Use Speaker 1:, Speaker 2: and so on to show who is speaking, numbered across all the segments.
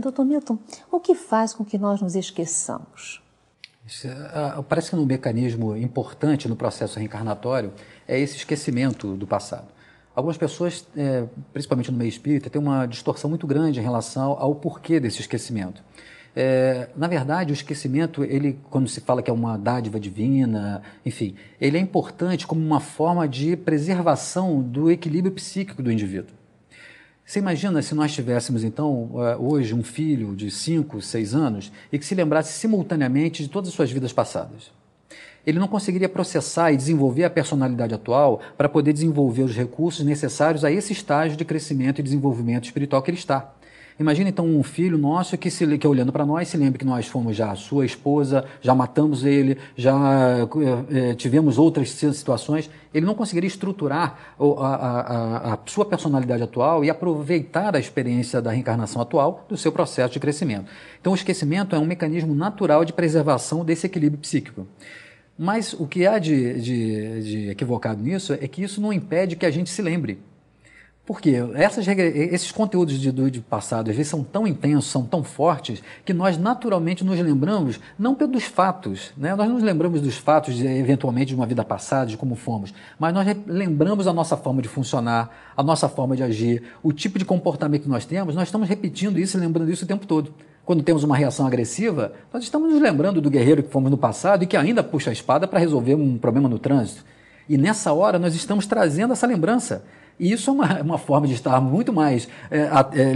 Speaker 1: Doutor Milton, o que faz com que nós nos esqueçamos?
Speaker 2: Parece que um mecanismo importante no processo reencarnatório é esse esquecimento do passado. Algumas pessoas, principalmente no meio espírita, têm uma distorção muito grande em relação ao porquê desse esquecimento. Na verdade, o esquecimento, ele, quando se fala que é uma dádiva divina, enfim, ele é importante como uma forma de preservação do equilíbrio psíquico do indivíduo. Você imagina se nós tivéssemos, então, hoje um filho de 5, 6 anos e que se lembrasse simultaneamente de todas as suas vidas passadas. Ele não conseguiria processar e desenvolver a personalidade atual para poder desenvolver os recursos necessários a esse estágio de crescimento e desenvolvimento espiritual que ele está. Imagina então um filho nosso que olhando para nós se lembre que nós fomos já a sua esposa, já matamos ele, já tivemos outras situações. Ele não conseguiria estruturar a sua personalidade atual e aproveitar a experiência da reencarnação atual do seu processo de crescimento. Então o esquecimento é um mecanismo natural de preservação desse equilíbrio psíquico. Mas o que há de equivocado nisso é que isso não impede que a gente se lembre. Por quê? Esses conteúdos de passado, às vezes, são tão intensos, são tão fortes, que nós naturalmente nos lembramos, não pelos fatos, né? Nós não nos lembramos dos fatos, eventualmente, de uma vida passada, de como fomos, mas nós lembramos a nossa forma de funcionar, a nossa forma de agir, o tipo de comportamento que nós temos, nós estamos repetindo isso e lembrando isso o tempo todo. Quando temos uma reação agressiva, nós estamos nos lembrando do guerreiro que fomos no passado e que ainda puxa a espada para resolver um problema no trânsito. E nessa hora nós estamos trazendo essa lembrança. E isso é uma forma de estar muito mais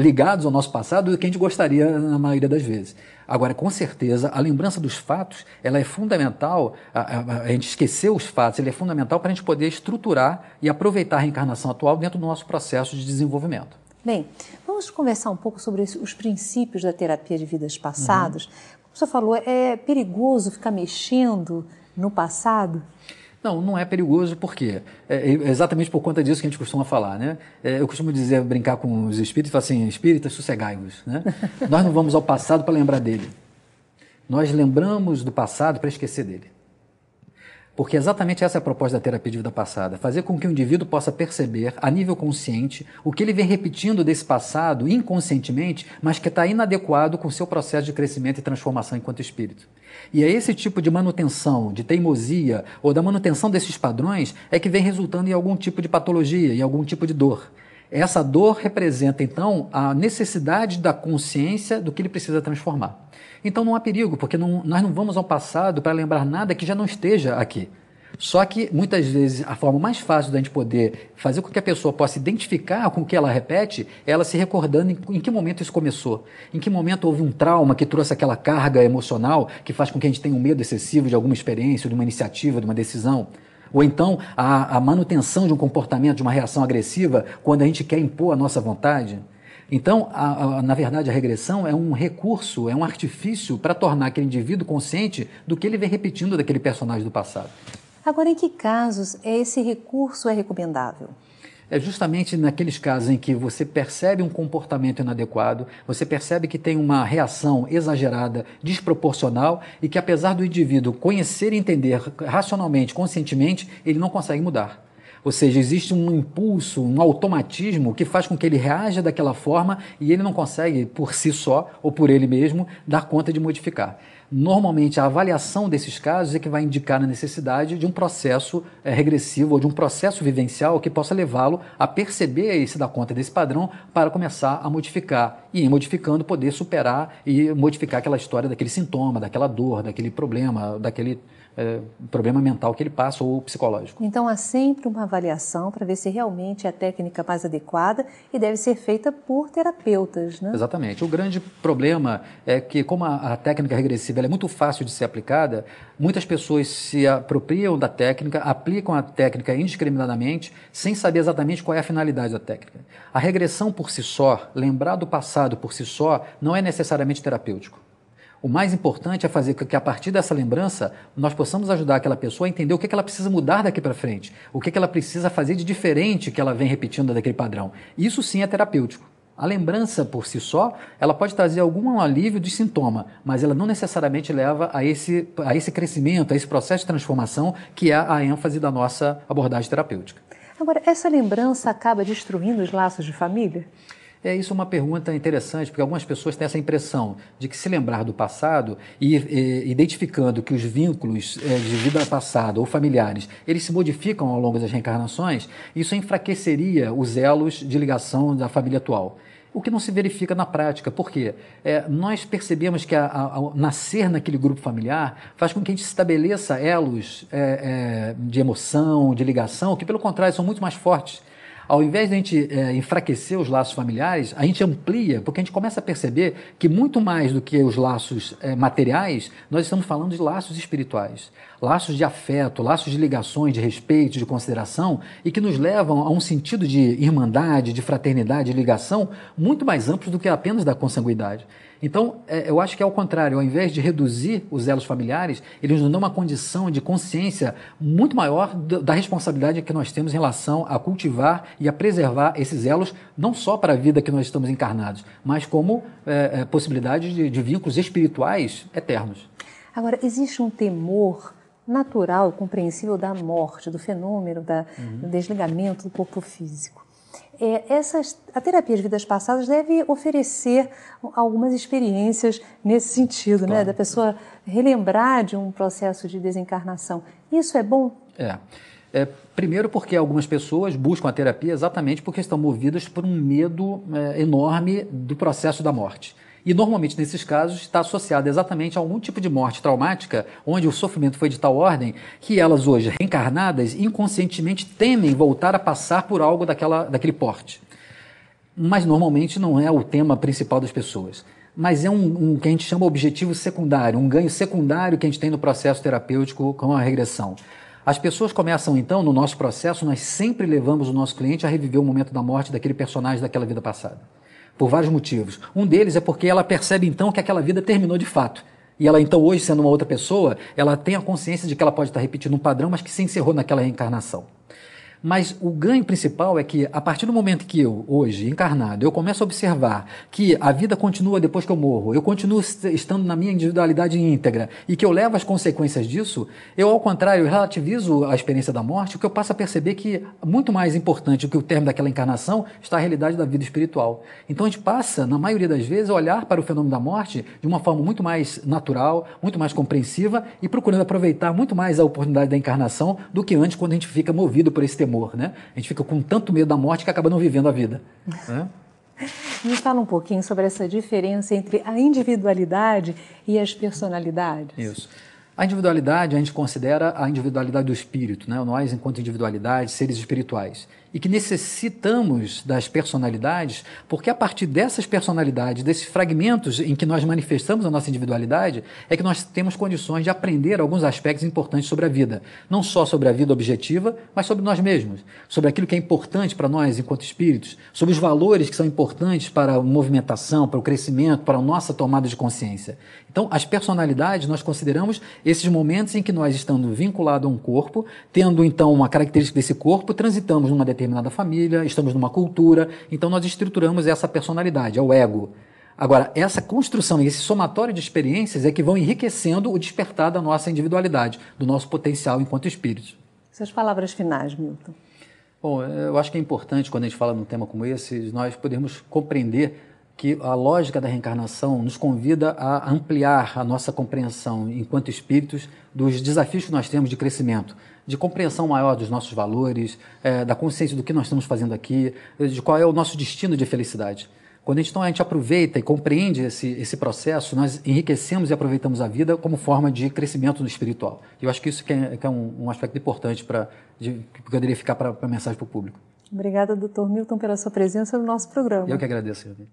Speaker 2: ligados ao nosso passado do que a gente gostaria na maioria das vezes. Agora, com certeza, a lembrança dos fatos, ela é fundamental, a gente esquecer os fatos, ele é fundamental para a gente poder estruturar e aproveitar a reencarnação atual dentro do nosso processo de desenvolvimento.
Speaker 1: Bem, vamos conversar um pouco sobre os princípios da terapia de vidas passadas. Como o senhor falou, é perigoso ficar mexendo no passado?
Speaker 2: Não, não é perigoso, por quê? É exatamente por conta disso que a gente costuma falar, né? Eu costumo dizer, brincar com os espíritos, falar assim, espíritas, sossegai-vos, né? Nós não vamos ao passado para lembrar dele. Nós lembramos do passado para esquecer dele. Porque exatamente essa é a proposta da terapia de vida passada, fazer com que o indivíduo possa perceber, a nível consciente, o que ele vem repetindo desse passado inconscientemente, mas que está inadequado com o seu processo de crescimento e transformação enquanto espírito. E é esse tipo de manutenção, de teimosia, ou da manutenção desses padrões, é que vem resultando em algum tipo de patologia, em algum tipo de dor. Essa dor representa, então, a necessidade da consciência do que ele precisa transformar. Então não há perigo, porque nós não vamos ao passado para lembrar nada que já não esteja aqui. Só que, muitas vezes, a forma mais fácil da gente poder fazer com que a pessoa possa identificar com o que ela repete é ela se recordando em que momento isso começou. Em que momento houve um trauma que trouxe aquela carga emocional que faz com que a gente tenha um medo excessivo de alguma experiência, de uma iniciativa, de uma decisão. Ou então, a manutenção de um comportamento, de uma reação agressiva, quando a gente quer impor a nossa vontade. Então, na verdade, a regressão é um recurso, é um artifício para tornar aquele indivíduo consciente do que ele vem repetindo daquele personagem do passado.
Speaker 1: Agora, em que casos esse recurso é recomendável?
Speaker 2: É justamente naqueles casos em que você percebe um comportamento inadequado, você percebe que tem uma reação exagerada, desproporcional e que, apesar do indivíduo conhecer e entender racionalmente, conscientemente, ele não consegue mudar. Ou seja, existe um impulso, um automatismo que faz com que ele reaja daquela forma e ele não consegue, por si só ou por ele mesmo, dar conta de modificar. Normalmente, a avaliação desses casos é que vai indicar a necessidade de um processo regressivo ou de um processo vivencial que possa levá-lo a perceber e se dar conta desse padrão para começar a modificar. E, em modificando, poder superar e modificar aquela história daquele sintoma, daquela dor, daquele problema, daquele problema mental que ele passa ou psicológico.
Speaker 1: Então, há sempre uma avaliação para ver se realmente é a técnica mais adequada e deve ser feita por terapeutas, né?
Speaker 2: Exatamente. O grande problema é que, como a técnica regressiva ela é muito fácil de ser aplicada, muitas pessoas se apropriam da técnica, aplicam a técnica indiscriminadamente, sem saber exatamente qual é a finalidade da técnica. A regressão por si só, lembrar do passado por si só, não é necessariamente terapêutico. O mais importante é fazer com que, a partir dessa lembrança, nós possamos ajudar aquela pessoa a entender o que ela precisa mudar daqui para frente, o que ela precisa fazer de diferente que ela vem repetindo daquele padrão. Isso sim é terapêutico. A lembrança por si só, ela pode trazer algum alívio de sintoma, mas ela não necessariamente leva a esse crescimento, a esse processo de transformação que é a ênfase da nossa abordagem terapêutica.
Speaker 1: Agora, essa lembrança acaba destruindo os laços de família?
Speaker 2: Isso é uma pergunta interessante, porque algumas pessoas têm essa impressão de que se lembrar do passado e identificando que os vínculos de vida passada ou familiares, eles se modificam ao longo das reencarnações, isso enfraqueceria os elos de ligação da família atual. O que não se verifica na prática. Por quê? Nós percebemos que ao nascer naquele grupo familiar faz com que a gente estabeleça elos de emoção, de ligação, que pelo contrário são muito mais fortes. Ao invés de a gente enfraquecer os laços familiares, a gente amplia, porque a gente começa a perceber que muito mais do que os laços materiais, nós estamos falando de laços espirituais, laços de afeto, laços de ligações, de respeito, de consideração, e que nos levam a um sentido de irmandade, de fraternidade, de ligação, muito mais amplos do que apenas da consanguinidade. Então, eu acho que é ao contrário, ao invés de reduzir os elos familiares, eles nos dão uma condição de consciência muito maior da responsabilidade que nós temos em relação a cultivar e a preservar esses elos, não só para a vida que nós estamos encarnados, mas como possibilidade de vínculos espirituais eternos.
Speaker 1: Agora, existe um temor natural, compreensível da morte, do fenômeno do desligamento do corpo físico. A terapia de vidas passadas deve oferecer algumas experiências nesse sentido, claro, né? Da pessoa relembrar de um processo de desencarnação. Isso é bom?
Speaker 2: Primeiro porque algumas pessoas buscam a terapia exatamente porque estão movidas por um medo enorme do processo da morte. E normalmente nesses casos está associado exatamente a algum tipo de morte traumática, onde o sofrimento foi de tal ordem que elas hoje, reencarnadas, inconscientemente temem voltar a passar por algo daquele porte. Mas normalmente não é o tema principal das pessoas. Mas é um que a gente chama objetivo secundário, um ganho secundário que a gente tem no processo terapêutico com a regressão. As pessoas começam então, no nosso processo, nós sempre levamos o nosso cliente a reviver o momento da morte daquele personagem daquela vida passada. Por vários motivos. Um deles é porque ela percebe então que aquela vida terminou de fato. E ela então hoje, sendo uma outra pessoa, ela tem a consciência de que ela pode estar repetindo um padrão, mas que se encerrou naquela reencarnação. Mas o ganho principal é que, a partir do momento que eu, hoje, encarnado, eu começo a observar que a vida continua depois que eu morro, eu continuo estando na minha individualidade íntegra e que eu levo as consequências disso, eu, ao contrário, relativizo a experiência da morte, o que eu passo a perceber que, muito mais importante do que o termo daquela encarnação, está a realidade da vida espiritual. Então a gente passa, na maioria das vezes, a olhar para o fenômeno da morte de uma forma muito mais natural, muito mais compreensiva e procurando aproveitar muito mais a oportunidade da encarnação do que antes, quando a gente fica movido por esse temor. Né? A gente fica com tanto medo da morte que acaba não vivendo a vida. Né?
Speaker 1: Me fala um pouquinho sobre essa diferença entre a individualidade e as personalidades.
Speaker 2: Isso. A individualidade, a gente considera a individualidade do espírito, né? Nós, enquanto individualidade, seres espirituais. E que necessitamos das personalidades, porque a partir dessas personalidades, desses fragmentos em que nós manifestamos a nossa individualidade, é que nós temos condições de aprender alguns aspectos importantes sobre a vida. Não só sobre a vida objetiva, mas sobre nós mesmos, sobre aquilo que é importante para nós enquanto espíritos, sobre os valores que são importantes para a movimentação, para o crescimento, para a nossa tomada de consciência. Então, as personalidades nós consideramos esses momentos em que nós estamos vinculados a um corpo, tendo então uma característica desse corpo, transitamos numa determinada família, estamos numa cultura, então nós estruturamos essa personalidade, é o ego. Agora, essa construção e esse somatório de experiências é que vão enriquecendo o despertar da nossa individualidade, do nosso potencial enquanto espíritos.
Speaker 1: Suas palavras finais, Milton.
Speaker 2: Bom, eu acho que é importante, quando a gente fala num tema como esse, nós podermos compreender que a lógica da reencarnação nos convida a ampliar a nossa compreensão enquanto espíritos dos desafios que nós temos de crescimento, de compreensão maior dos nossos valores, da consciência do que nós estamos fazendo aqui, de qual é o nosso destino de felicidade. Quando a gente aproveita e compreende esse processo, nós enriquecemos e aproveitamos a vida como forma de crescimento espiritual. E eu acho que isso que é um aspecto importante que poderia ficar para a mensagem para o público.
Speaker 1: Obrigada, Dr. Milton, pela sua presença no nosso programa.
Speaker 2: Eu que agradeço, Silvia.